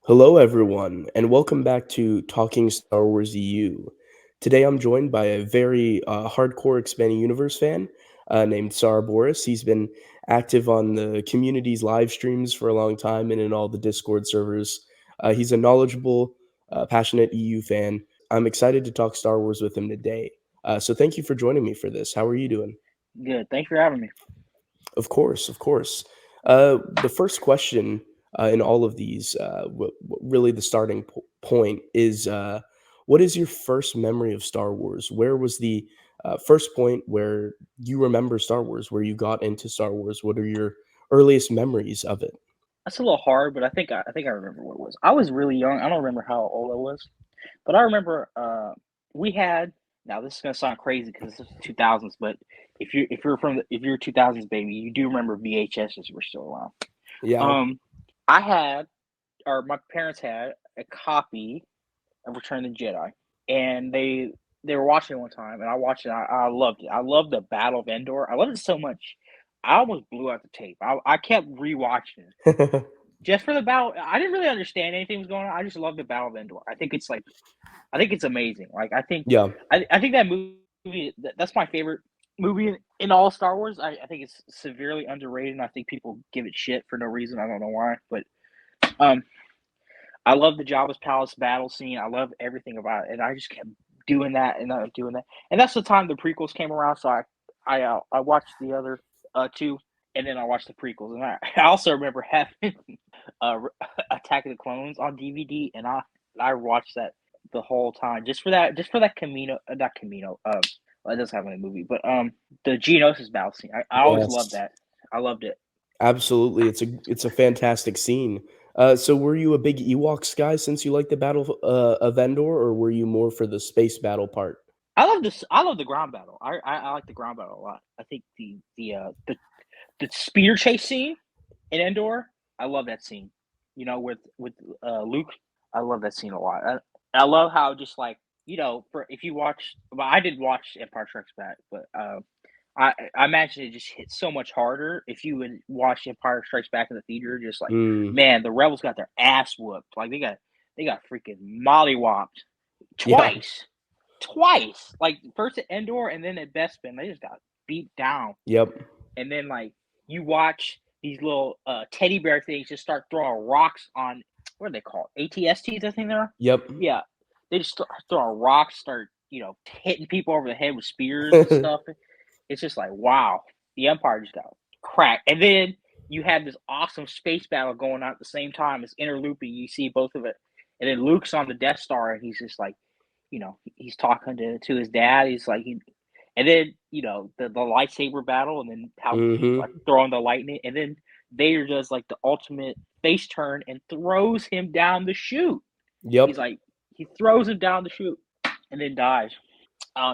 Hello, everyone, and welcome back to Talking Star Wars EU. Today, I'm joined by a very hardcore expanding universe fan named Tsar Boris. He's been active on the community's live streams for a long time and in all the Discord servers. He's a knowledgeable, passionate EU fan. I'm excited to talk Star Wars with him today. So, thank you for joining me for this. How are you doing? Good. Thanks for having me. Of course, of course. The first question in all of these, really the starting point is, what is your first memory of Star Wars? Where was the first point where you remember Star Wars, where you got into Star Wars? What are your earliest memories of it? That's a little hard, but I think I remember what it was. I was really young. I don't remember how old I was, but I remember we had. Now this is gonna sound crazy because this is 2000s, but if you're 2000s baby, you do remember VHSs were still around. Yeah. Um, I had, or my parents had, a copy of Return of the Jedi, and they were watching it one time, and I watched it. I loved it. I loved the Battle of Endor. I loved it so much, I almost blew out the tape. I kept rewatching it just for the battle. I didn't really understand anything was going on. I just loved the Battle of Endor. I think it's amazing. Like Yeah. I think that movie that's my favorite movie in all Star Wars. I think it's severely underrated, and I think people give it shit for no reason. I don't know why, but um, I love the Jabba's palace battle scene. I love everything about it, and I just kept doing that and doing that. And that's the time the prequels came around. So I watched the other two, and then I watched the prequels, and I also remember having uh, Attack of the Clones on DVD, and I watched that the whole time just for that Camino, not Camino. Well, it doesn't have any movie, but the Geonosis battle scene. I always loved Yes. that. I loved it. Absolutely. It's a fantastic scene. So were you a big Ewoks guy since you like the Battle of Endor, or were you more for the space battle part? I love this. I love the ground battle. I like the ground battle a lot. I think the speeder chase scene in Endor. I love that scene. You know, with Luke. I love that scene a lot. I love how just like for if you watch. Well, I did watch Empire Strikes Back, but I imagine it just hit so much harder if you would watch Empire Strikes Back in the theater. Just like Mm, man, the rebels got their ass whooped. Like they got freaking mollywopped yeah. twice, twice. Like first at Endor and then at Bespin, they just got beat down. Yep. And then like you watch these little teddy bear things just start throwing rocks on what are they called? ATSTs, I think they are. Yep. Yeah, they just start throwing rocks, start hitting people over the head with spears and stuff. It's just like wow, the Empire just got cracked. And then you have this awesome space battle going on at the same time. It's interlooping. You see both of it, and then Luke's on the Death Star, and he's just like, he's talking to his dad. He's like, and then the lightsaber battle, and then how he's like Mhm. throwing the lightning, and then Vader does like the ultimate face turn and throws him down the chute. He's Yep. like he throws him down the chute and then dies.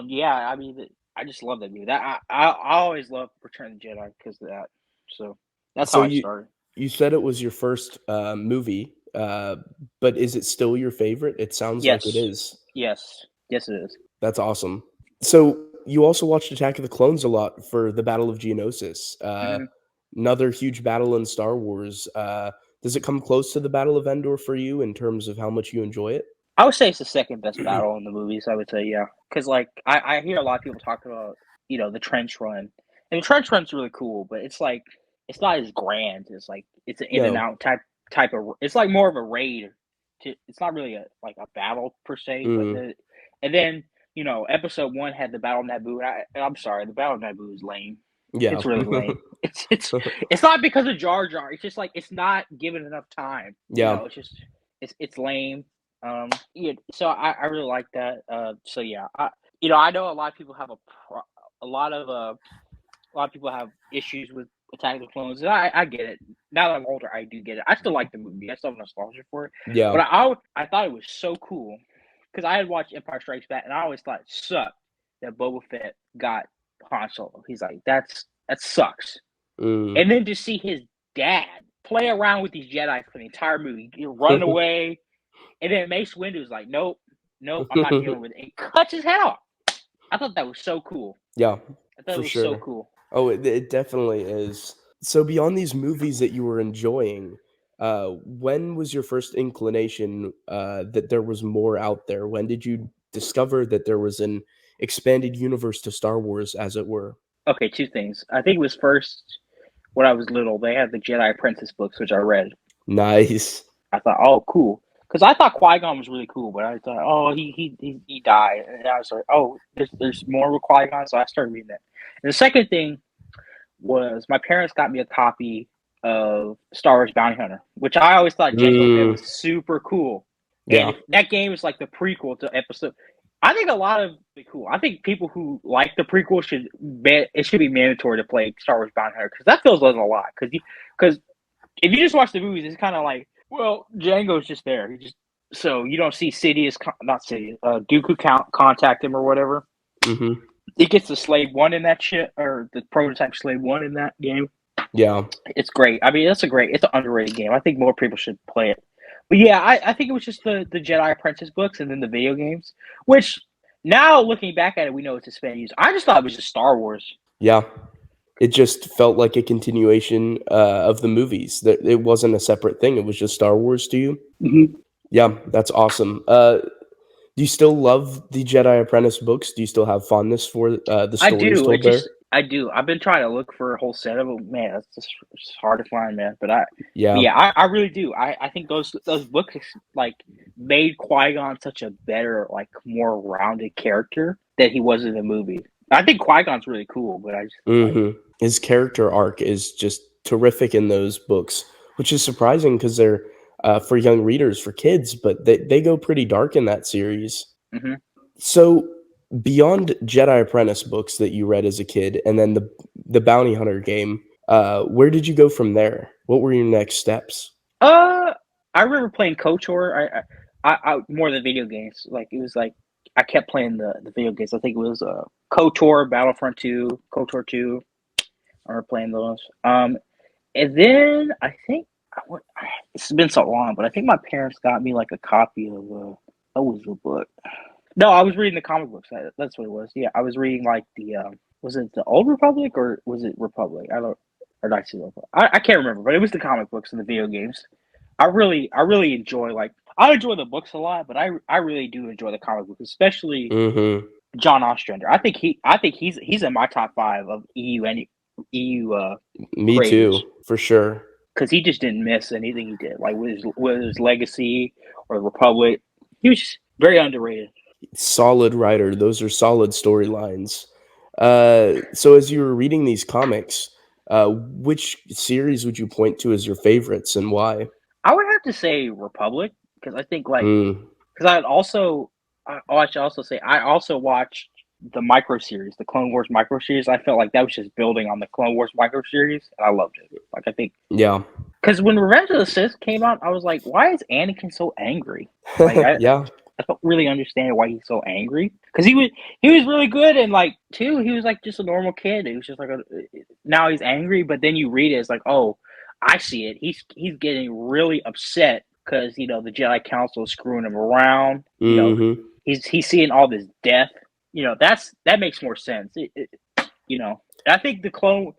Yeah, I mean, I just love that movie. That I always love Return of the Jedi because of that. So that's So how I you started. you said it was your first, movie, but is it still your favorite? It sounds like it Yes, is. yes, yes, it is. That's awesome. So you also watched Attack of the Clones a lot for the Battle of Geonosis, Mhm. another huge battle in Star Wars. Does it come close to the Battle of Endor for you in terms of how much you enjoy it? I would say it's the second best battle in the movies. I would say, yeah, because like I hear a lot of people talk about the trench run, and the trench run's really cool, but it's like it's not as grand. It's like it's an in and No. out type of. It's like more of a raid. It's not really a like a battle per se, but Mm, and then episode one had the battle of Naboo. And I'm sorry, the battle of Naboo is lame. yeah. It's really lame. It's not because of Jar Jar. It's just like it's not given enough time. Yeah. It's just it's lame. Yeah, so I really like that. So yeah, I know a lot of people have a lot of people have issues with Attack of the Clones. And I get it. Now that I'm older, I do get it. I still like the movie. I still have nostalgia for it. Yeah. But I thought it was so cool because I had watched Empire Strikes Back, and I always thought it sucked that Boba Fett got Han Solo. He's like, that sucks. Mm. And then to see his dad play around with these Jedi for the entire movie, run away, and then Mace Windu's like, nope, I'm not dealing with it. And cuts his head off. I thought that was so cool. Yeah. I thought it For was so sure. cool. Oh, it definitely is. So beyond these movies that you were enjoying, when was your first inclination, that there was more out there? When did you discover that there was an expanded universe to Star Wars, as it were? Okay, two things. I think it was first when I was little. They had the Jedi Apprentice books, which I read. Nice. I thought, oh, cool, because I thought Qui Gon was really cool, but I thought, oh, he died, and I was like, oh, there's more with Qui Gon, so I started reading that. And the second thing was my parents got me a copy of Star Wars Bounty Hunter, which I always thought Jango Fett Mm, was super cool. And yeah. if that game is like the prequel to episode, I think a lot of it cool. I think people who like the prequel it should be mandatory to play Star Wars Bounty Hunter because that feels like a lot. Because if you just watch the movies, it's kind of like, well, Django's just there. So you don't see Sidious, not Sidious, Dooku contact him or whatever. Mhm. He gets the Slave One in that shit, or the prototype Slave One in that game. Yeah. It's great. I mean, it's an underrated game. I think more people should play it. But yeah, I think it was just the Jedi Apprentice books and then the video games, which now looking back at it, we know it's expanded use. I just thought it was just Star Wars. Yeah. It just felt like a continuation, of the movies. That it wasn't a separate thing, it was just Star Wars to you? Mm-hmm. Yeah, that's awesome. Do you still love the Jedi Apprentice books? Do you still have fondness for, the I stories do. told there? I do. I've been trying to look for a whole set of them. Man, it's hard to find, man. But Yeah. yeah, I really do. I think those books like made Qui Gon such a better, like more rounded character than he was in the movie. I think Qui Gon's really cool, but I just like Mhm. His character arc is just terrific in those books, which is surprising because 'cause they're, for young readers, for kids, but they go pretty dark in that series. hmm So, beyond Jedi Apprentice books that you read as a kid and then the Bounty Hunter game, where did you go from there? What were your next steps? Uh, I remember playing KOTOR. I more than video games. Like it was like I kept playing the video games. I think it was KOTOR, Battlefront 2, KOTOR 2. I remember playing those. And then I think it's been so long, but I think my parents got me like a copy of what was the book? No, I was reading the comic books. That's what it was. Yeah, I was reading like the was it the Old Republic or was it Republic? I don't or Knights of the Republic. I can't remember, but it was the comic books and the video games. I really enjoy like I enjoy the books a lot, but I really do enjoy the comic books, especially Mhm. John Ostrander. I think he's in my top five of EU and EU Me creators too, for sure. because he just didn't miss anything he did. Like with his Legacy or Republic, he was just very underrated. Solid writer, those are solid storylines. So as you were reading these comics, which series would you point to as your favorites and why? I would have to say Republic because I think like Mm, because I should also say I also watched the micro series, the Clone Wars micro series. I felt like that was just building on the Clone Wars micro series, and I loved it. Like I think yeah. because when Revenge of the Sith came out, I was like, why is Anakin so angry? Like Yeah. I don't really understand why he's so angry because he was really good and like too he was like just a normal kid. He was just like now he's angry, but then you read it, it's like oh I see it. He's getting really upset because the Jedi Council is screwing him around. Mhm. He's seeing all this death. That makes more sense. I think the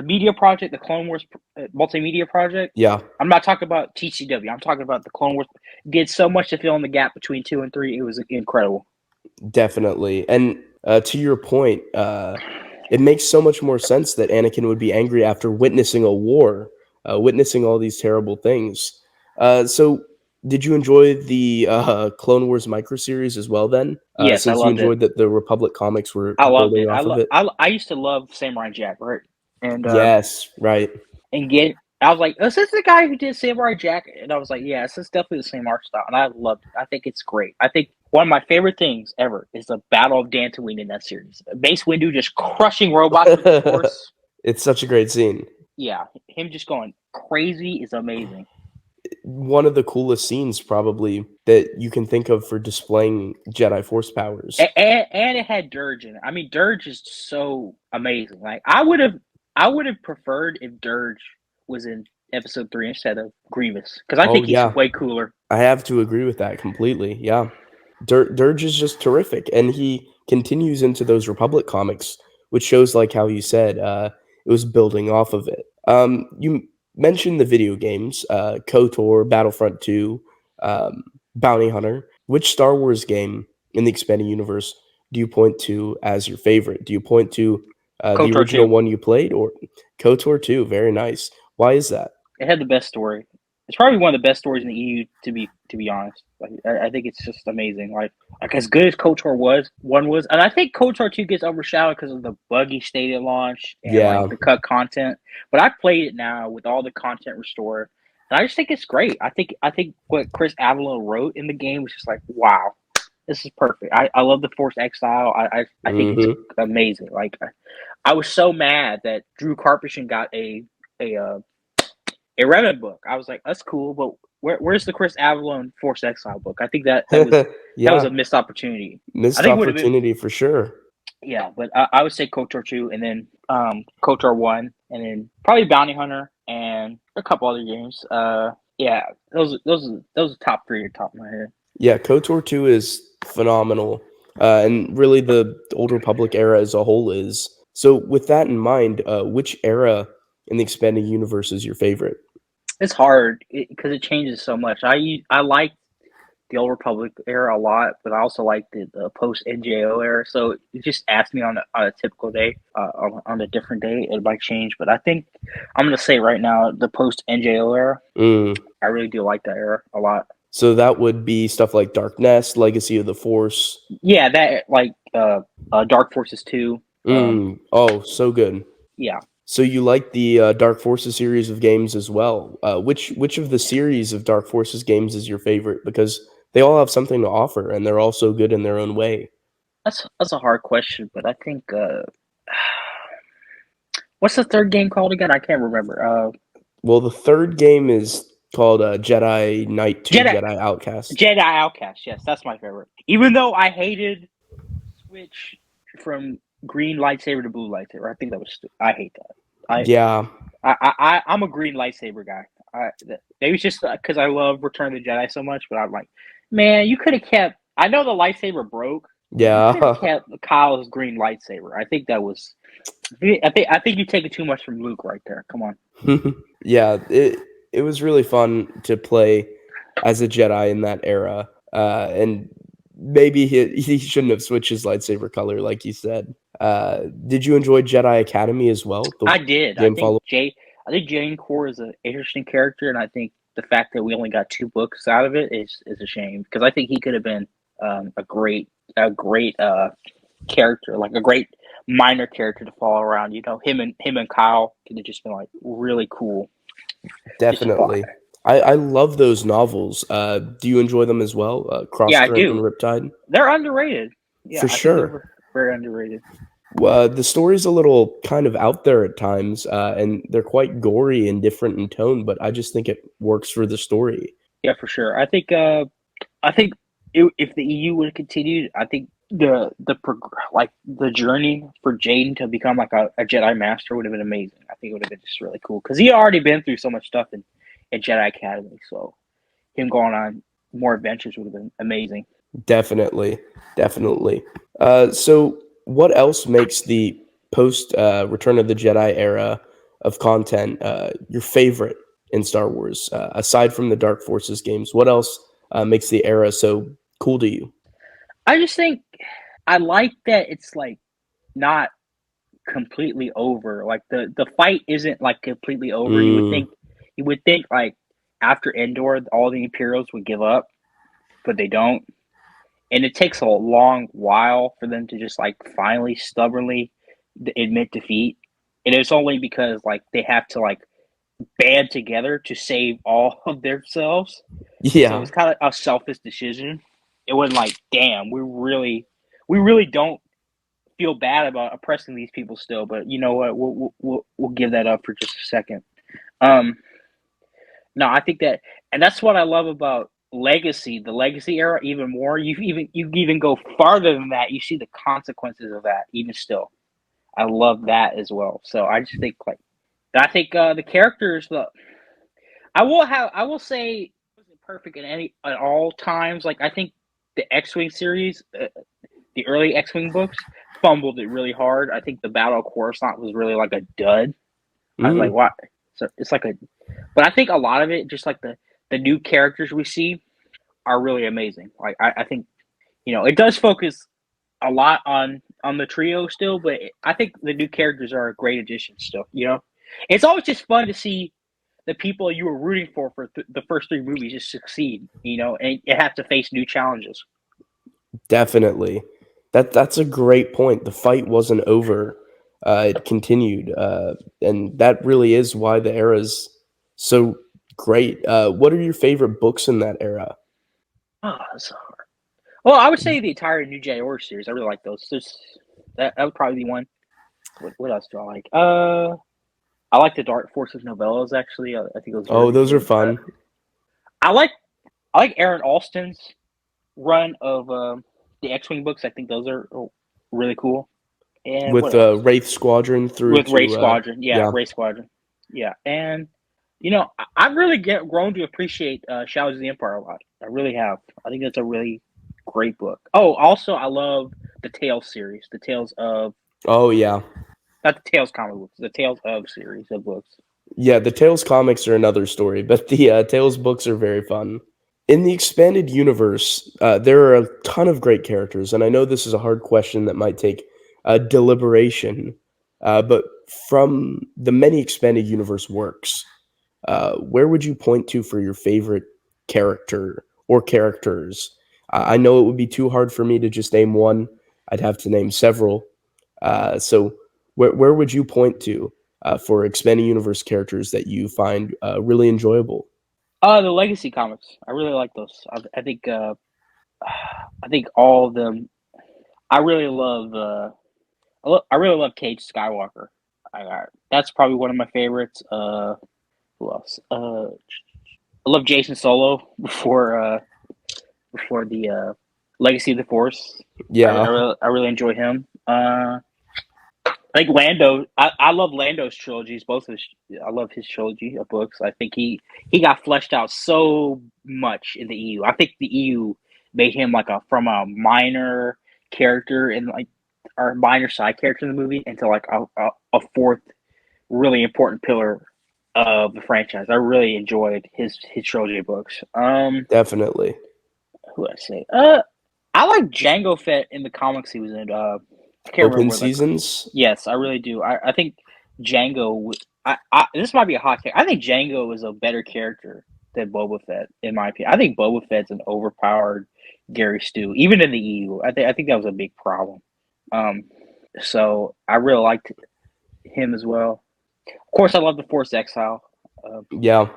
media project, the Clone Wars multimedia project. Yeah, I'm not talking about TCW. I'm talking about the Clone Wars. Did so much to fill in the gap between 2 and 3. It was incredible. definitely. And, to your point, it makes so much more sense that Anakin would be angry after witnessing a war, witnessing all these terrible things. So did you enjoy the, Clone Wars micro series as well then? Yes, I Since you loved it. enjoyed that the Republic comics were I loved building it. off of it? I used to love Samurai Jack, right? And Yes, right. I was like, is this the guy who did Samurai Jack? And I was like, yeah, this is definitely the same art style, and I loved it. I think it's great. I think one of my favorite things ever is the Battle of Dantooine in that series. Mace Windu just crushing robots with his force. It's such a great scene. Yeah, him just going crazy is amazing. One of the coolest scenes probably that you can think of for displaying Jedi Force powers. And it had Dirge in it. I mean, Dirge is so amazing. Like I would have preferred if Dirge was in Episode 3 instead of Grievous because I Oh, think he's yeah. way cooler. I have to agree with that completely, yeah. Dirge is just terrific, and he continues into those Republic comics, which shows like how you said it was building off of it. You mentioned the video games, KOTOR, Battlefront 2, um, Bounty Hunter. Which Star Wars game in the expanded universe do you point to as your favorite? Do you point to the KOTOR original 2. one you played, or KOTOR 2? Very nice. Why is that? It had the best story. It's probably one of the best stories in the EU. To be honest, like I think it's just amazing. Like as good as KOTOR was, one was, and I think KOTOR 2 gets overshadowed because of the buggy state it launched and like Yeah. the cut content. But I played it now with all the content restored, and I just think it's great. I think what Chris Avellone wrote in the game was just like, wow, this is perfect. I love the Force Exile. I think it's Hmm. amazing. Like I was so mad that Drew Karpyshyn got a a Revan book. I was like, that's cool, but where's the Chris Avellone Force Exile book? I think that was Yeah. a missed opportunity. I Missed think it would have been, opportunity for sure. yeah, but I would say KOTOR 2 and then KOTOR 1 and then probably Bounty Hunter and a couple other games. Yeah, those are top three at the top of my head. Yeah, KOTOR 2 is phenomenal. And really the Old Republic era as a whole is. So with that in mind, which era in the expanded universe is your favorite? It's hard because it changes so much. I like the Old Republic era a lot, but I also like the post NJO era. So you just ask me on a typical day, on a different day, it might change. But I think I'm gonna say right now the post NJO era. Mm. I really do like that era a lot. So that would be stuff like Dark Nest, Legacy of the Force. Yeah, that like Dark Forces 2. Mm. Oh, so good. Yeah, So you like the Dark Forces series of games as well. Which of the series of Dark Forces games is your favorite? Because they all have something to offer, and they're all so good in their own way. that's a hard question, but I think what's the third game called again? I can't remember. Well, the third game is called Jedi Knight 2, Jedi Jedi Outcast. Jedi Outcast. Yes, that's my favorite. Even though I hated switch from green lightsaber to blue lightsaber. I think that was. I hate that. I Yeah, I'm a green lightsaber guy. Maybe it's just because I love Return of the Jedi so much, but I'm like, man, you could have kept. I know the lightsaber broke, but you could have yeah, kept Kyle's green lightsaber. I think that was. I think you're taking too much from Luke right there. Come on. yeah. It was really fun to play as a Jedi in that era, and maybe he shouldn't have switched his lightsaber color, like you said. Did you enjoy Jedi Academy as well? The I did. game follow. I think Jane Core is an interesting character, and I think the fact that we only got two books out of it is a shame because I think he could have been a great character, like a great minor character to follow around. You know, him and Kyle could have just been like really cool. Just to follow. Definitely. I love those novels. Do you enjoy them as well? Yeah, I Crosscurrent and do. Riptide? They're underrated. Yeah, For I think sure. they're very underrated. The story's a little kind of out there at times, and they're quite gory and different in tone, but I just think it works for the story. Yeah, for sure. I think if the EU would have continued, I think like the journey for Jaden to become like a Jedi Master would have been amazing. I think it would have been just really cool because he had already been through so much stuff in Jedi Academy. So him going on more adventures would have been amazing. Definitely. Definitely. So, what else makes the post Return of the Jedi era of content your favorite in Star Wars? Aside from the Dark Forces games, what else makes the era so cool to you? I just think I like that it's like not completely over. Like the fight isn't like completely over. Mm, You would think like after Endor, all the Imperials would give up, but they don't. And it takes a long while for them to just like finally stubbornly admit defeat. And it's only because like they have to like band together to save all of themselves. So yeah, it's kind of a selfish decision. It wasn't like, damn, we really don't feel bad about oppressing these people still, but you know what? We'll give that up for just a second. Um, no, I think that, and that's what I love about Legacy, the Legacy era, even more. You even go farther than that. You see the consequences of that, even still. I love that as well. So I just think like I think the characters. I will say it wasn't perfect at all times. Like I think the X-wing series. the early X-wing books fumbled it really hard. I think the Battle of Coruscant was really like a dud. I was like, Mm, what? So it's like a, but I think a lot of it, just like the new characters we see, are really amazing. Like I think it does focus a lot on the trio still, but I think the new characters are a great addition still. It's always just fun to see the people you were rooting for the first three movies just succeed. And you have to face new challenges. definitely. That's a great point. The fight wasn't over. It continued, and that really is why the era is so great. What are your favorite books in that era? Oh, so well, I would say the entire New Jedi Order series. I really like those. That would probably be one. What else do I like? I like the Dark Forces novellas. Actually, I think those are Oh, really those are good. fun. I like I like Aaron Alston's run of the X-wing books. I think those are really cool. And what With else? Wraith Squadron through With Ray to Squadron, yeah, yeah, Ray Squadron, yeah. And I've really grown to appreciate Shadows of the Empire a lot. I really have. I think that's a really great book. Oh, also, I love the Tales series, the Tales of oh yeah, not the Tales comic books, the Tales of series of books. yeah. The Tales comics are another story, but the Tales books are very fun. In the expanded universe, there are a ton of great characters, and I know this is a hard question that might take deliberation. But from the many expanded universe works, where would you point to for your favorite character or characters? I know it would be too hard for me to just name one. I'd have to name several. So, where would you point to for expanded universe characters that you find really enjoyable? The Legacy comics, I really like those. I think I think all of them. I really love. I really love Cage Skywalker. That's probably one of my favorites. Who else? I love Jason Solo before the Legacy of the Force. Yeah, I really enjoy him. I think Lando. I love Lando's trilogies. I love his trilogy of books. I think he got fleshed out so much in the EU. I think the EU made him like a minor character in like or minor side character in the movie into like a fourth really important pillar of the franchise. I really enjoyed his trilogy of books. definitely. Who I say? I like Django Fett in the comics he was in. I can't remember Open what the. seasons. Yes, I really do. I think Django. This might be a hot take. I think Django is a better character than Boba Fett, in my opinion. I think Boba Fett's an overpowered Gary Stu, even in the EU. I think that was a big problem. Um, so I really liked him as well. Of course, I love the Force Exile. Uh, Yeah,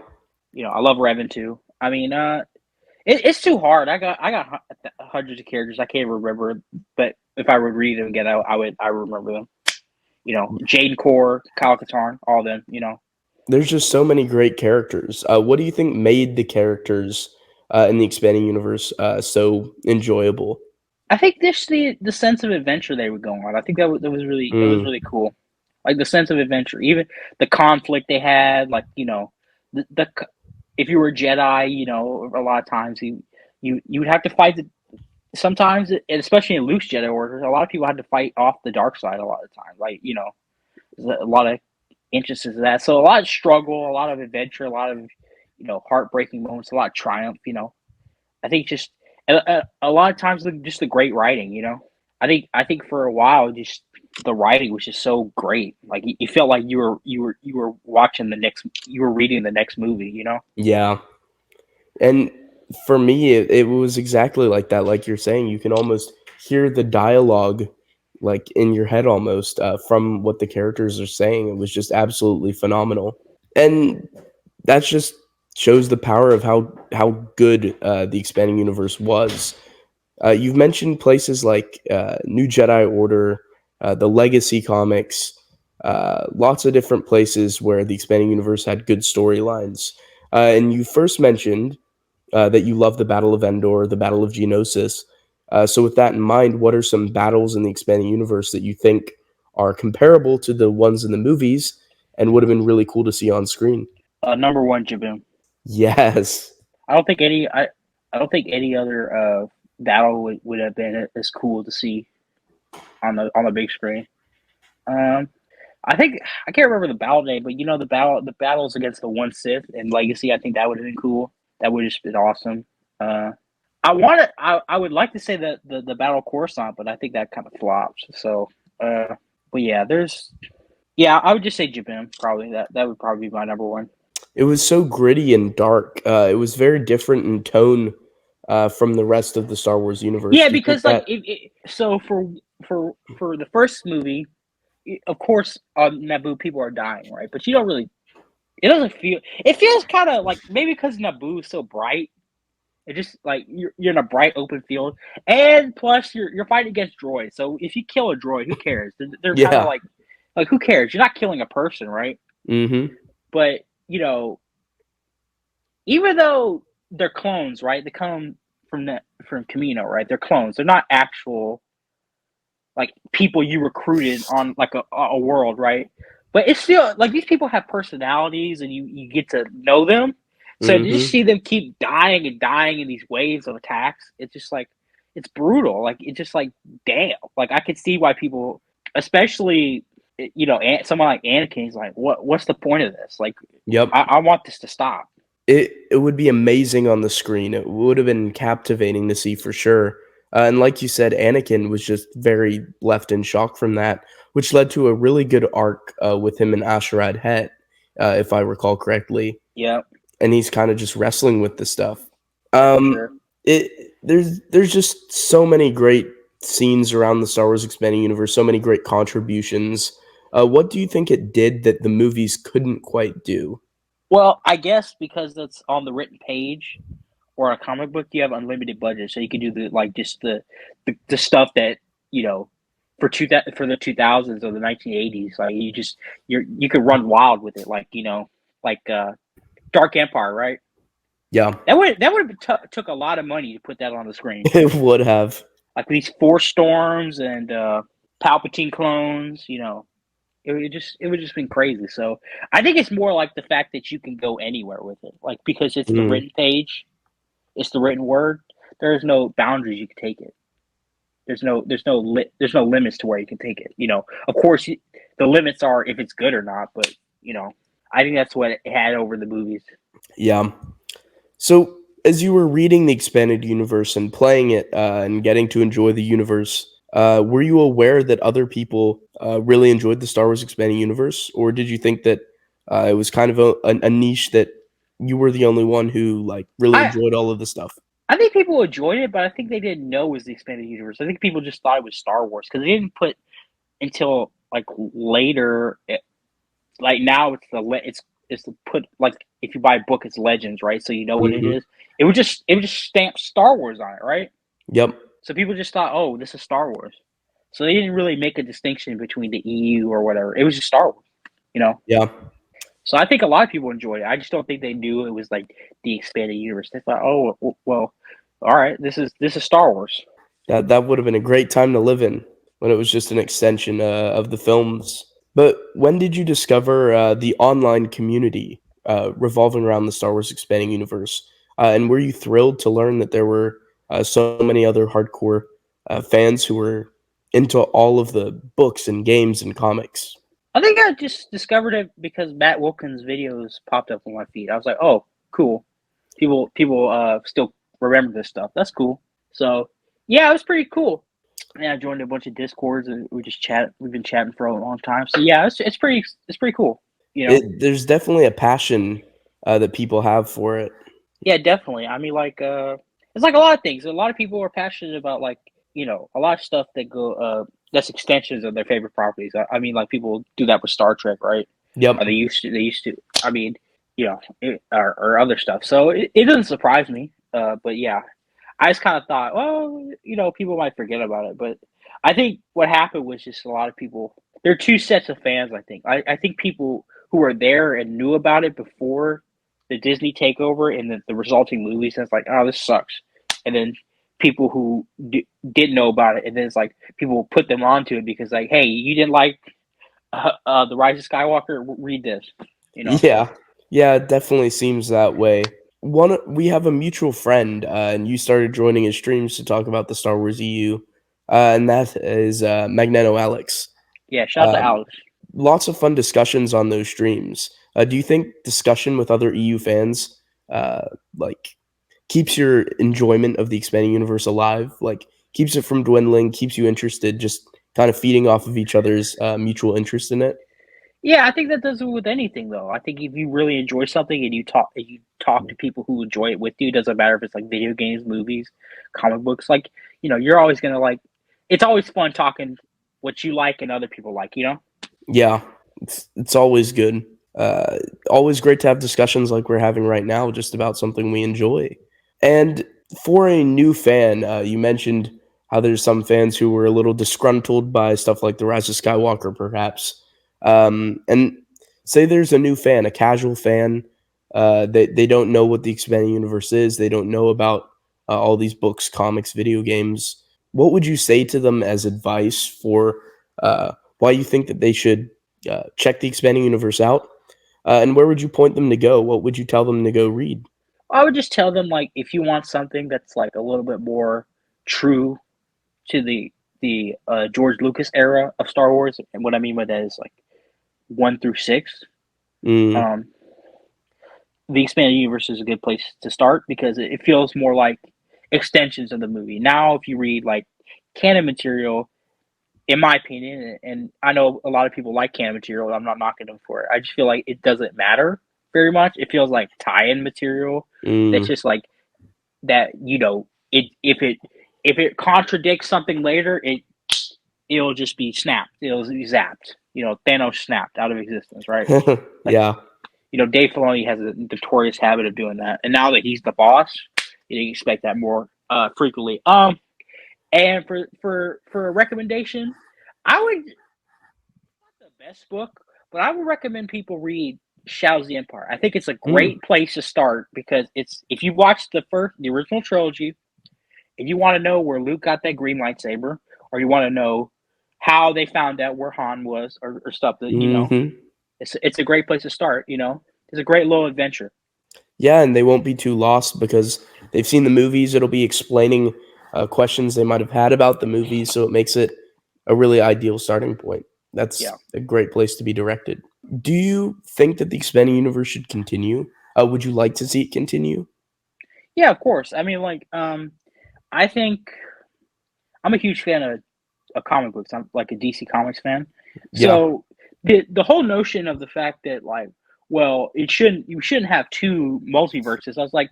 I love Revan too. I mean, it's too hard. I got hundreds of characters I can't remember, but if I would read them again, I would remember them. Jaden Core, Kyle Katarn, all of them. there's just so many great characters. What do you think made the characters in the expanding universe so enjoyable? I think this the sense of adventure they were going on. I think that was Mm, really cool. Like the sense of adventure, even the conflict they had. Like the if you were a Jedi, a lot of times you would have to fight sometimes, and especially in loose Jedi orders, a lot of people had to fight off the dark side a lot of times. Like there's a lot of instances of that. So a lot of struggle, a lot of adventure, a lot of heartbreaking moments, a lot of triumph. I think just a lot of times just the great writing. I think for a while just the writing was just so great. Like you felt like you were watching you were reading the next movie. yeah, and for me, it was exactly like that. Like you're saying, you can almost hear the dialogue like in your head almost from what the characters are saying. It was just absolutely phenomenal, and that's just shows the power of how good the expanding universe was. You've mentioned places like New Jedi Order, the Legacy comics, lots of different places where the expanding universe had good storylines. And you first mentioned that you love the Battle of Endor, the Battle of Geonosis. So, with that in mind, what are some battles in the expanding universe that you think are comparable to the ones in the movies and would have been really cool to see on screen? Number one, Jaboom. Yes. I don't think any I don't think any other battle would have been as cool to see. on the big screen. Um, I think I can't remember the battle name, but the battles against the one Sith and Legacy. I think that would have been cool. That would have just been awesome. Uh, I would like to say that the Battle of Coruscant, but I think that kind of flops. So, but yeah, I would just say Jabim probably. That would probably be my number one. It was so gritty and dark. It was very different in tone from the rest of the Star Wars universe. Yeah, Do you think because like that? so for the first movie, of course on Naboo people are dying, right? But you don't really. It doesn't feel. It feels kind of like maybe because Naboo is so bright. It just like you're in a bright open field, and plus you're fighting against droids. So if you kill a droid, who cares? They're kind of Yeah. like who cares? You're not killing a person, right? Mm-hmm. But even though they're clones, right? They come from Camino, right? They're clones. They're not actual like people you recruited on like a world, right? But it's still like these people have personalities, and you get to know them. So to just Mm-hmm. see them keep dying and dying in these waves of attacks, it's just like it's brutal. Like it's just like damn. Like I could see why people, especially someone like Anakin, is like, what's the point of this? Like Yep. I want this to stop. It would be amazing on the screen. It would have been captivating to see for sure. And like you said, Anakin was just very left in shock from that, which led to a really good arc with him and Asherad Het, if I recall correctly. Yeah, And he's kind of just wrestling with the stuff. yeah, for sure. There's just so many great scenes around the Star Wars expanding universe, so many great contributions. What do you think it did that the movies couldn't quite do? Well, I guess because that's on the written page or a comic book, you have unlimited budget, so you can do the like just the stuff that you know for the 2000s or the 1980s. Like you could run wild with it, like Dark Empire, right? Yeah, That would have took a lot of money to put that on the screen, it would have. like these Force Storms and Palpatine clones. It would just been crazy. So I think it's more like the fact that you can go anywhere with it, like because it's the Mm, written page, it's the written word. There's no boundaries you can take it. There's no limits to where you can take it. Of course, the limits are if it's good or not. But I think that's what it had over the movies. yeah. So, as you were reading the expanded universe and playing it and getting to enjoy the universe, were you aware that other people really enjoyed the Star Wars expanding universe, or did you think that it was kind of a niche that you were the only one who like really I enjoyed all of the stuff? I think people enjoyed it, but I think they didn't know it was the expanded universe. I think people just thought it was Star Wars because they didn't put until like later. Like now it's the put like if you buy a book, it's Legends, right? So you know what it Hmm. is. It would just stamp Star Wars on it, right? Yep. So people just thought, oh, this is Star Wars. So they didn't really make a distinction between the EU or whatever. It was just Star Wars, you know. Yeah. So I think a lot of people enjoyed it. I just don't think they knew it was like the expanded universe. They thought, oh, well, all right, this is Star Wars. That would have been a great time to live in when it was just an extension of the films. But when did you discover the online community revolving around the Star Wars expanding universe? And were you thrilled to learn that there were so many other hardcore fans who were into all of the books and games and comics? I think I just discovered it because Matt Wilkins' videos popped up on my feed. I was like, oh, cool. People still remember this stuff. That's cool. So yeah, it was pretty cool. Yeah, I joined a bunch of discords and we just chat. We've been chatting for a long time. So yeah, it's pretty cool. You know. There's definitely a passion that people have for it. Yeah, definitely. I mean, like, it's like a lot of things. A lot of people are passionate about like a lot of stuff that go that's extensions of their favorite properties. I mean, like people do that with Star Trek, right? Yep. Or they used to. They used to. I mean, or other stuff. So it doesn't surprise me. But yeah, I just kind of thought, well, people might forget about it. But I think what happened was just a lot of people. There are two sets of fans. I think. I think people who were there and knew about it before the Disney takeover and the resulting movies. And it's like, oh, this sucks. And then people who didn't know about it, and then it's like people put them onto it because like, hey, you didn't like the Rise of Skywalker? Read this. Yeah. Yeah, it definitely seems that way. We have a mutual friend, and you started joining his streams to talk about the Star Wars EU. and that is Magneto Alex. Yeah, shout out to Um, Alex. Lots of fun discussions on those streams. Do you think discussion with other EU fans uh, like keeps your enjoyment of the expanding universe alive? Like keeps it from dwindling, keeps you interested, just kind of feeding off of each other's mutual interest in it? Yeah, I think that does it with anything though. I think if you really enjoy something and you talk to people who enjoy it with you, it doesn't matter if it's like video games, movies, comic books, like, you're always gonna like it's always fun talking what you like and other people like. Yeah, it's always good. Uh, Always great to have discussions like we're having right now, just about something we enjoy. And for a new fan, you mentioned how there's some fans who were a little disgruntled by stuff like The Rise of Skywalker, perhaps. And say there's a new fan, a casual fan, they don't know what the expanding universe is, they don't know about all these books, comics, video games. What would you say to them as advice for why you think that they should check the expanding universe out? And where would you point them to go? What would you tell them to go read? I would just tell them, like, if you want something that's like a little bit more true to the George Lucas era of Star Wars, and what I mean by that is like 1 through 6. Mm, Um, the expanded universe is a good place to start because it feels more like extensions of the movie. Now, if you read like canon material, in my opinion, and I know a lot of people like canon material, I'm not knocking them for it. I just feel like it doesn't matter very much. It feels like tie-in material that's mm. just like that. It if it contradicts something later, it'll just be snapped. It'll be zapped. Thanos snapped out of existence, right? Like, Yeah. Dave Filoni has a notorious habit of doing that, and now that he's the boss, you expect that more frequently. And for a recommendation, I would not the best book, but I would recommend people read Shao's the Empire. I think it's a Mm, great place to start because it's if you watch the original trilogy, if you want to know where Luke got that green lightsaber, or you want to know how they found out where Han was, or stuff that. mhm. It's a great place to start. It's a great little adventure. Yeah, and they won't be too lost because they've seen the movies. It'll be explaining questions they might have had about the movies, so it makes it a really ideal starting point. That's Yeah, a great place to be directed. Do you think that the expanding universe should continue? Would you like to see it continue? yeah, of course. I mean, like, I think I'm a huge fan of comic books. I'm like a DC Comics fan. Yeah, So the whole notion of the fact that, like, well, you shouldn't have two multiverses. I was like,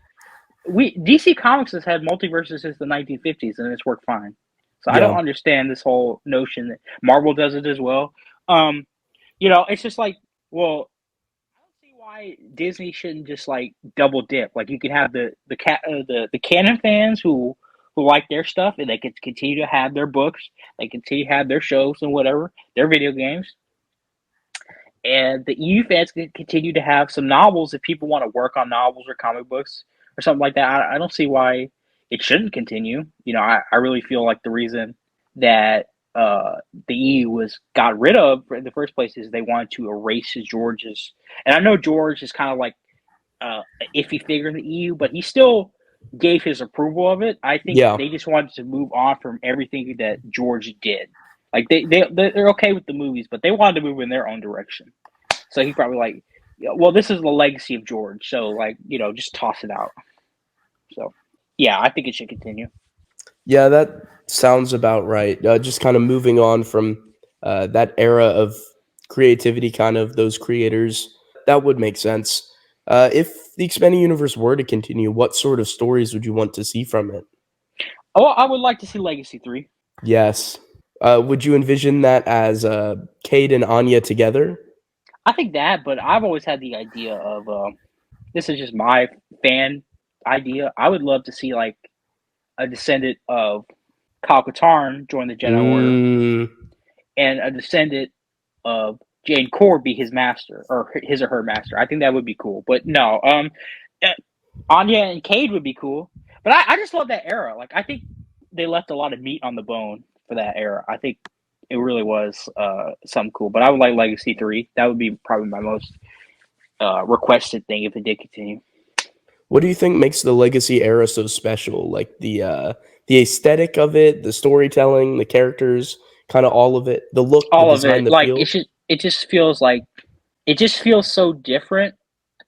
we DC Comics has had multiverses since the 1950s and it's worked fine. So I don't yeah, understand this whole notion that Marvel does it as well. Um, it's just like, well, I don't see why Disney shouldn't just like double dip. Like, you can have the canon fans who like their stuff, and they can continue to have their books, they continue to have their shows and whatever, their video games, and the EU fans can continue to have some novels if people want to work on novels or comic books or something like that. I don't see why it shouldn't continue. I really feel like the reason that the EU was got rid of in the first place is they wanted to erase George's. And I know George is kind of like an iffy figure in the EU, but he still gave his approval of it. I think yeah. they just wanted to move on from everything that George did. Like, they're okay with the movies, but they wanted to move in their own direction. So he probably like, yeah, well, this is the legacy of George, so like, just toss it out. So yeah, I think it should continue. Yeah, that sounds about right. Just kind of moving on from that era of creativity, kind of those creators, that would make sense. If the expanding universe were to continue, what sort of stories would you want to see from it? Oh, I would like to see Legacy 3. Yes. Would you envision that as Cade and Anya together? I think that, but I've always had the idea of this is just my fan idea. I would love to see like a descendant of Kyle Katarn join the Jedi Order, Mm, and a descendant of Jane Core be his master, or his or her master. I think that would be cool. But no, uh, Anya and Cade would be cool. But I just love that era. Like, I think they left a lot of meat on the bone for that era. I think it really was something cool. But I would like Legacy 3. That would be probably my most requested thing if it did continue. What do you think makes the Legacy era so special? Like the aesthetic of it, the storytelling, the characters, kind of all of it, the look, the All of design, it, the like feel. it just feels like it just feels so different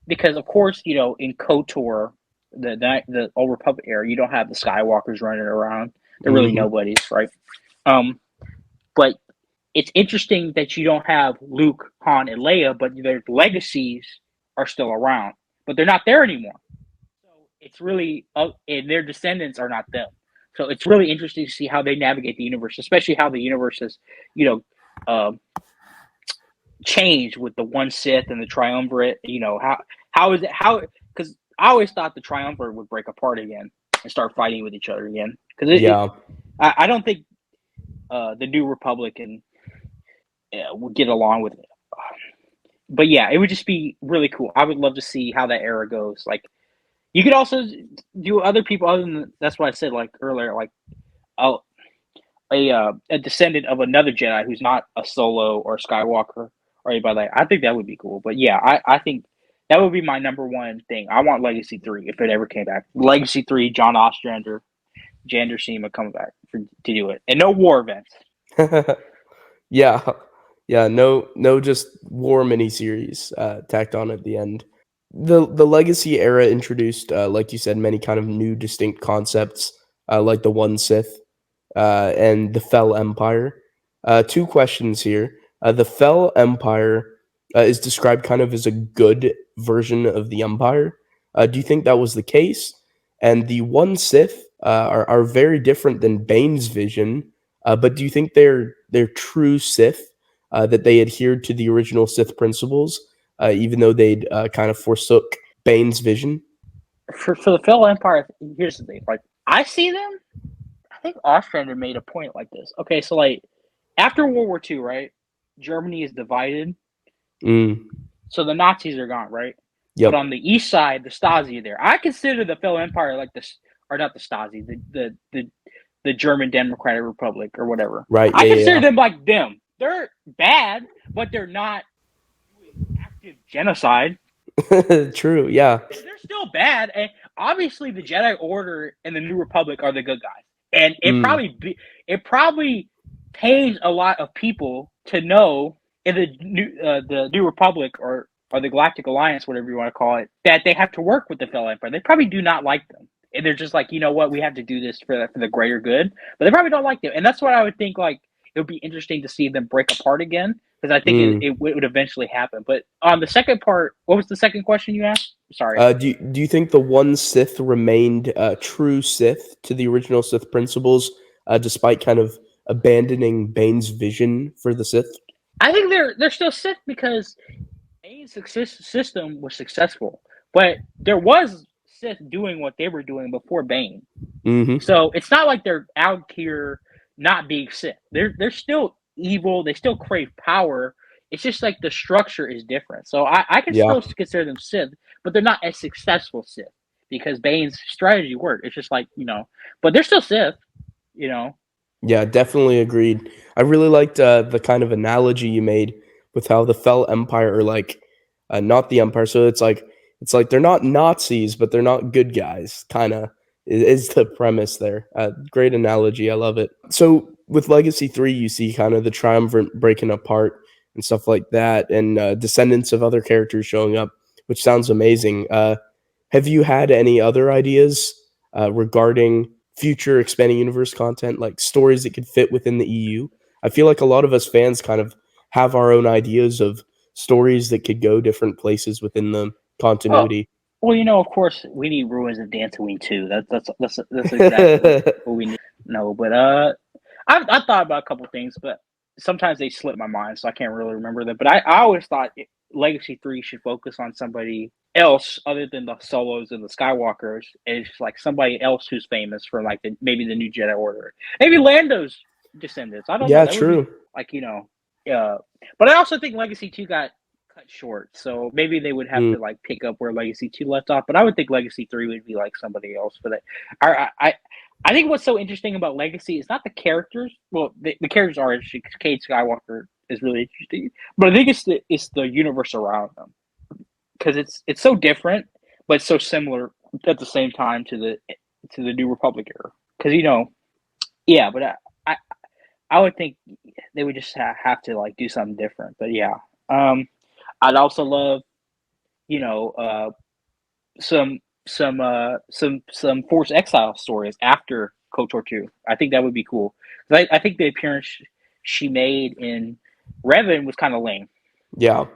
because, of course, in KOTOR, the Old Republic era, you don't have the Skywalkers running around. They're really Hmm. nobodies, right? Um, but it's interesting that you don't have Luke, Han, and Leia, but their legacies are still around, but they're not there anymore. So it's really, and their descendants are not them. So it's really interesting to see how they navigate the universe, especially how the universe has, you know, um, changed with the one Sith and the Triumvirate. How is it how? Because I always thought the Triumvirate would break apart again and start fighting with each other again. Because Yeah. I don't think the New Republic and would get along with it. But yeah, it would just be really cool. I would love to see how that era goes. Like you could also do other people other than that's what I said like earlier, like a a descendant of another Jedi who's not a Solo or a Skywalker or anybody like. I think that would be cool. But yeah, I think that would be my number one thing. I want Legacy 3 if it ever came back. Legacy 3, John Ostrander, Jander Sema coming back to do it, and no war events. Yeah. Yeah, no just war miniseries tacked on at the end. The Legacy era introduced, like you said, many kind of new distinct concepts, like the One Sith, and the Fell Empire. Two questions here. The Fell Empire is described kind of as a good version of the Empire. Do you think that was the case? And the One Sith are very different than Bane's vision, but do you think they're true Sith? That they adhered to the original Sith principles, even though they'd kind of forsook Bane's vision? For the Fell Empire, here's the thing. Like I see them. I think Ostrander made a point like this. Okay, so like after World War II, right? Germany is divided, Mm, so the Nazis are gone, right? But yep. on the east side, the Stasi are there. I consider the Fell Empire like this, or not the Stasi, the German Democratic Republic or whatever. Right. I consider Yeah. them like them. They're bad, but they're not doing active genocide. Yeah. True. Yeah. They're still bad, and obviously the Jedi Order and the New Republic are the good guys. And Mm, it probably pains a lot of people to know in the New Republic or the Galactic Alliance, whatever you want to call it, that they have to work with the Fel Empire. They probably do not like them, and they're just like, you know what, we have to do this for the greater good. But they probably don't like them, and that's what I would think. Like it would be interesting to see them break apart again because I think mm. it would eventually happen. But on the second part, what was the second question you asked? Sorry. Do you think the one Sith remained true Sith to the original Sith principles, despite kind of abandoning Bane's vision for the Sith? I think they're still Sith because Bane's system was successful, but there was Sith doing what they were doing before Bane. Mm-hmm. So it's not like they're out here not being Sith. They're still evil. They still crave power. It's just like the structure is different. So I can Yeah. still consider them Sith, but they're not as successful Sith because Bane's strategy worked. It's just like but they're still Sith. You know. Yeah, definitely agreed. I really liked the kind of analogy you made with how the Fell Empire are like not the Empire. So it's like they're not Nazis, but they're not good guys. Kind of is the premise there. Great analogy. I love it. So with Legacy 3, you see kind of the triumvirate breaking apart and stuff like that, and descendants of other characters showing up, which sounds amazing. Have you had any other ideas regarding future expanding universe content, like stories that could fit within the EU? I feel like a lot of us fans kind of have our own ideas of stories that could go different places within the Oh, continuity. well, of course, we need Ruins of Dantooine too. That's exactly what we need. No, but I thought about a couple things, but sometimes they slip my mind, so I can't really remember them. But I always thought Legacy 3 should focus on somebody else other than the Solos and the Skywalkers. And it's just like somebody else who's famous for like maybe the New Jedi Order, maybe Lando's descendants. I don't know. Yeah, That would be true. like uh. But I also think Legacy 2 got cut short. So maybe they would have Mm, to like pick up where Legacy 2 left off. But I would think Legacy 3 would be like somebody else for that. I think what's so interesting about Legacy is not the characters. Well, the characters are interesting. Cade Skywalker is really interesting, but I think it's the universe around them because it's so different, but so similar at the same time to the New Republic era. Because yeah, but I I would think they would just have to like do something different. But yeah, um, I'd also love you know some some Force Exile stories after KOTOR 2. I think that would be cool. I think the appearance she made in Revan was kind of lame. Yeah,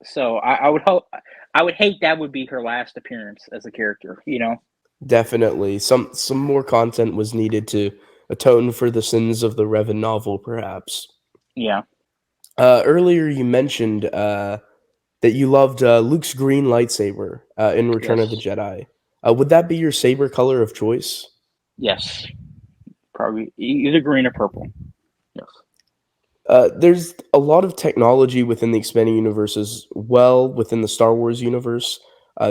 So I would hope I would hate that would be her last appearance as a character. definitely. Some more content was needed to atone for the sins of the Revan novel, perhaps. Yeah. Earlier, you mentioned that you loved Luke's green lightsaber in Return of the Yes. Jedi. Would that be your saber color of choice? Yes. Probably either green or purple. Yes. There's a lot of technology within the expanding universe as well within the Star Wars universe.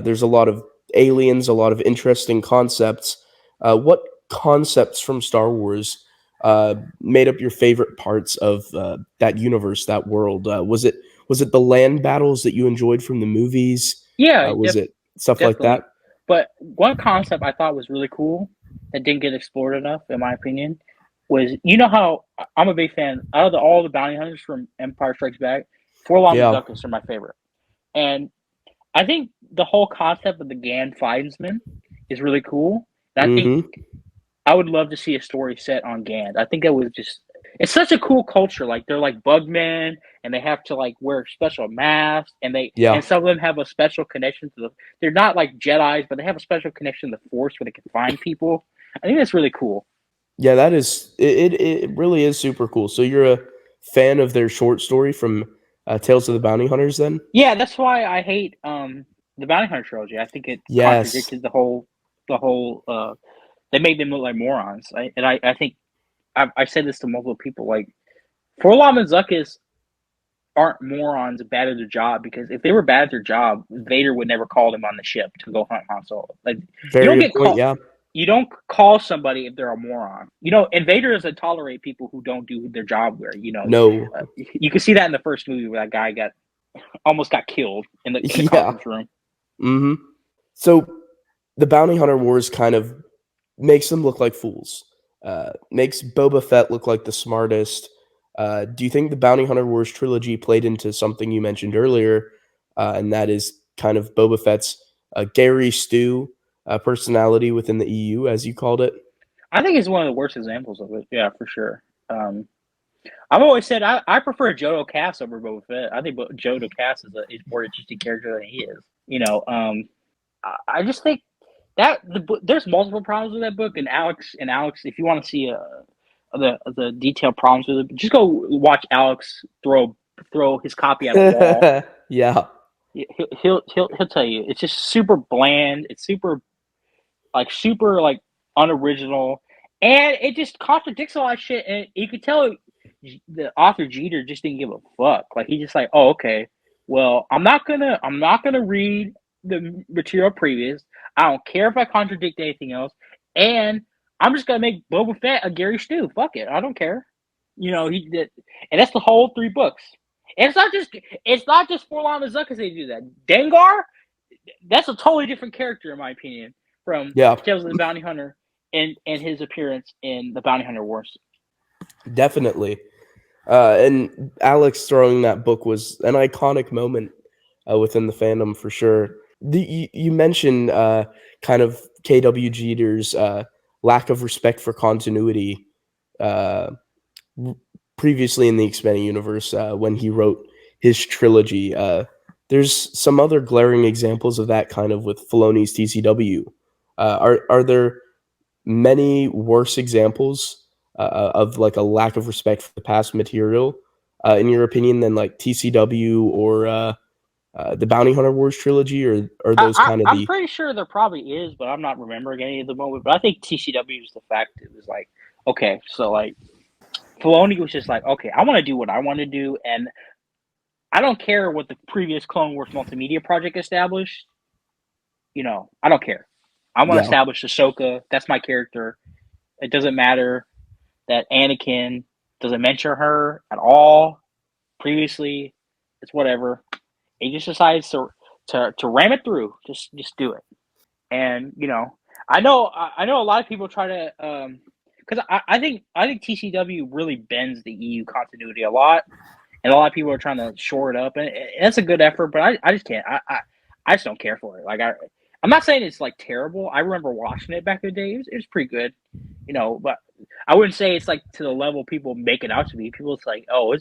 There's a lot of aliens, a lot of interesting concepts. What concepts from Star Wars made up your favorite parts of that universe, that world? Was it the land battles that you enjoyed from the movies? Yeah. Was it stuff like that? Definitely. But one concept I thought was really cool that didn't get explored enough, in my opinion, was how I'm a big fan out of all the bounty hunters from Empire Strikes Back. Forlom and Yeah. Zuckuss are my favorite, and I think the whole concept of the Gan Findsman is really cool. And I think Mm-hmm. I would love to see a story set on Gand. I think that was just it's such a cool culture. Like they're like bugmen and they have to like wear special masks Yeah. and some of them have a special connection to the they're not like Jedi's, but they have a special connection to the force where they can find people. I think that's really cool. Yeah, that is it really is super cool. So you're a fan of their short story from Tales of the Bounty Hunters then? Yeah, that's why I hate the Bounty Hunter trilogy. I think it Yes. contradicted the whole they made them look like morons. I think I've said this to multiple people. Like Forlom and Zuckuss aren't morons bad at their job because if they were bad at their job, Vader would never call them on the ship to go hunt Han Solo. Like you Very don't good get point, called. yeah. You don't call somebody if they're a moron. And Vader doesn't tolerate people who don't do their job. No. You can see that in the first movie where that guy got almost got killed in the Yeah. conference room. Mhm. So the Bounty Hunter Wars kind of makes them look like fools. Makes Boba Fett look like the smartest. Do you think the Bounty Hunter Wars trilogy played into something you mentioned earlier, and that is kind of Boba Fett's Gary Stew personality within the EU, as you called it? I think it's one of the worst examples of it. Yeah, for sure. I've always said I prefer Jodo Cass over Boba Fett. I think Jodo Cass is more interesting character than he is. I just think that there's multiple problems with that book, and Alex, if you want to see the detailed problems with it, just go watch Alex throw his copy at a wall. Yeah. He'll tell you it's just super bland. It's super like unoriginal, and it just contradicts a lot of shit. And you could tell the author Jeter just didn't give a fuck. Like he just like, oh okay, well I'm not gonna read the material previous. I don't care if I contradict anything else, and I'm just gonna make Boba Fett a Gary Stew. Fuck it, I don't care. He did, and that's the whole 3 books. And it's not just Forlom and Zuckuss they do that. Dengar, that's a totally different character in my opinion from Yeah, Tales of the Bounty Hunter and his appearance in the Bounty Hunter Wars. definitely. And Alex throwing that book was an iconic moment within the fandom for sure. You mentioned kind of KW Jeter's lack of respect for continuity uh, previously in the expanding universe when he wrote his trilogy. There's some other glaring examples of that kind of with Filoni's TCW. Are there many worse examples of like a lack of respect for the past material, in your opinion, than like TCW or the Bounty Hunter Wars trilogy, or are I, those I kind of I'm the pretty sure there probably is, but I'm not remembering any at the moment. But I think TCW is the fact it was like, okay, so like Filoni was just like, okay, I want to do what I want to do, and I don't care what the previous Clone Wars multimedia project established. I don't care. I want to yeah establish Ahsoka. That's my character. It doesn't matter that Anakin doesn't mention her at all previously. It's whatever. He just decides to ram it through. Just do it. And I know a lot of people try to because I think TCW really bends the EU continuity a lot, and a lot of people are trying to shore it up, and it's a good effort, but I just can't. I just don't care for it. Like I'm not saying it's like terrible. I remember watching it back in the day. It was pretty good, but I wouldn't say it's like to the level people make it out to be. People, it's like, oh,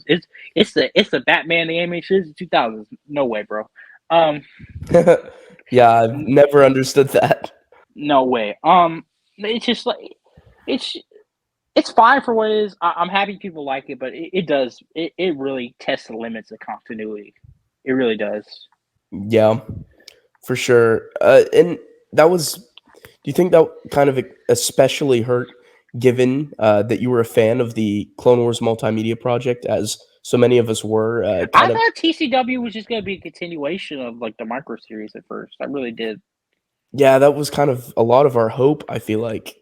it's the Batman the animated series of 2000s. No way, bro. Um, Yeah, I've never understood that. no way. It's just like it's it's fine for what it is. I'm happy people like it, but it really tests the limits of continuity. It really does. Yeah, for sure. And that was. Do you think that kind of especially hurt, given that you were a fan of the Clone Wars multimedia project, as so many of us were? I Kind of. thought TCW was just gonna be a continuation of like the micro series at first. I really did. Yeah, that was kind of a lot of our hope. I feel like.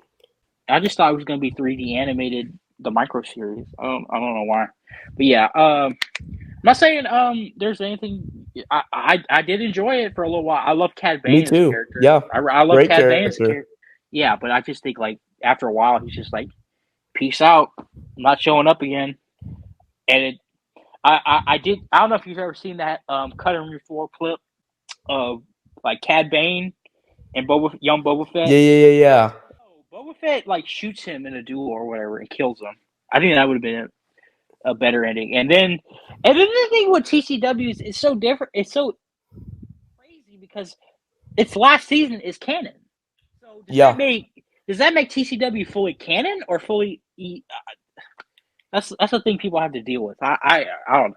I just thought it was gonna be 3D animated the micro series. I don't know why, but yeah. I'm not saying there's anything. I did enjoy it for a little while. I love Cad Me Bane as a too. character. Yeah, I love great Cad Bane as a character. character. Yeah, but I just think like after a while he's just like, peace out. I'm not showing up again. And I did. I don't know if you've ever seen that cut and reform clip of like Cad Bane and young Boba Yeah, Fett. yeah, yeah, yeah. Oh, Boba Fett like shoots him in a duel or whatever and kills him. I think that would have been a better ending. And then the thing with TCW is so different. It's so crazy because its last season is canon. So Yeah, does that make TCW fully canon or fully? That's the thing people have to deal with. I don't know.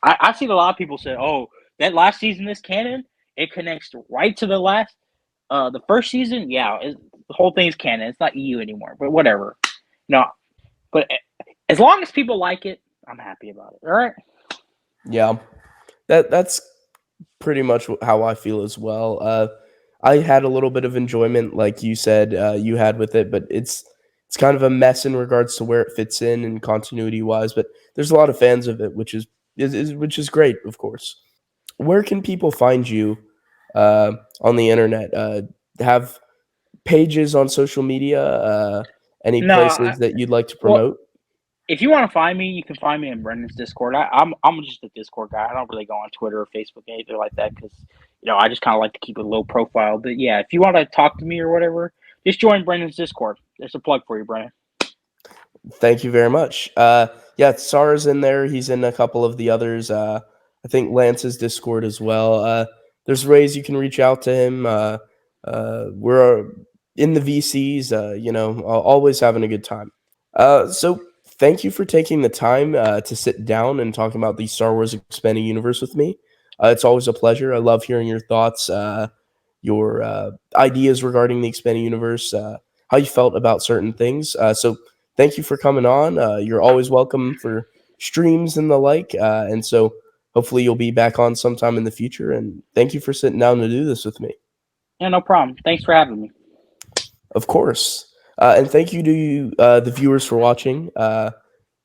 I've seen a lot of people say, "Oh, that last season is canon. It connects right to the first season." Yeah, the whole thing's canon. It's not EU anymore. But whatever. No, but as long as people like it, I'm happy about it. All right. yeah. That's pretty much how I feel as well. I had a little bit of enjoyment, like you said, you had with it, but it's kind of a mess in regards to where it fits in and continuity wise. But there's a lot of fans of it, which is great, of course. Where can people find you on the internet? Have pages on social media? Any No, places that you'd like to well, promote? if you want to find me, you can find me in Brendan's Discord. I'm just a Discord guy. I don't really go on Twitter or Facebook anything like that because I just kind of like to keep a low profile. But yeah, if you want to talk to me or whatever, just join Brendan's Discord. There's a plug for you, Brendan. Thank you very much. Yeah, Tsar's in there. He's in a couple of the others. I think Lance's Discord as well. There's ways you can reach out to him. We're in the VCs, always having a good time. So thank you for taking the time to sit down and talk about the Star Wars Expanding Universe with me. It's always a pleasure. I love hearing your thoughts, your ideas regarding the Expanding Universe, how you felt about certain things. So thank you for coming on. You're always welcome for streams and the like. And so hopefully you'll be back on sometime in the future. And thank you for sitting down to do this with me. Yeah, no problem. Thanks for having me. Of course. And thank you to you, the viewers for watching.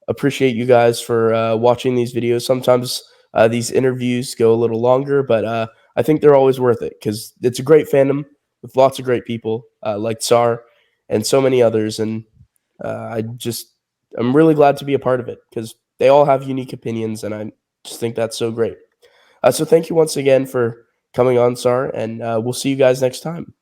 Appreciate you guys for watching these videos. Sometimes these interviews go a little longer, but I think they're always worth it because it's a great fandom with lots of great people like Tsar and so many others. And I'm really glad to be a part of it because they all have unique opinions, and I just think that's so great. So thank you once again for coming on, Tsar, and we'll see you guys next time.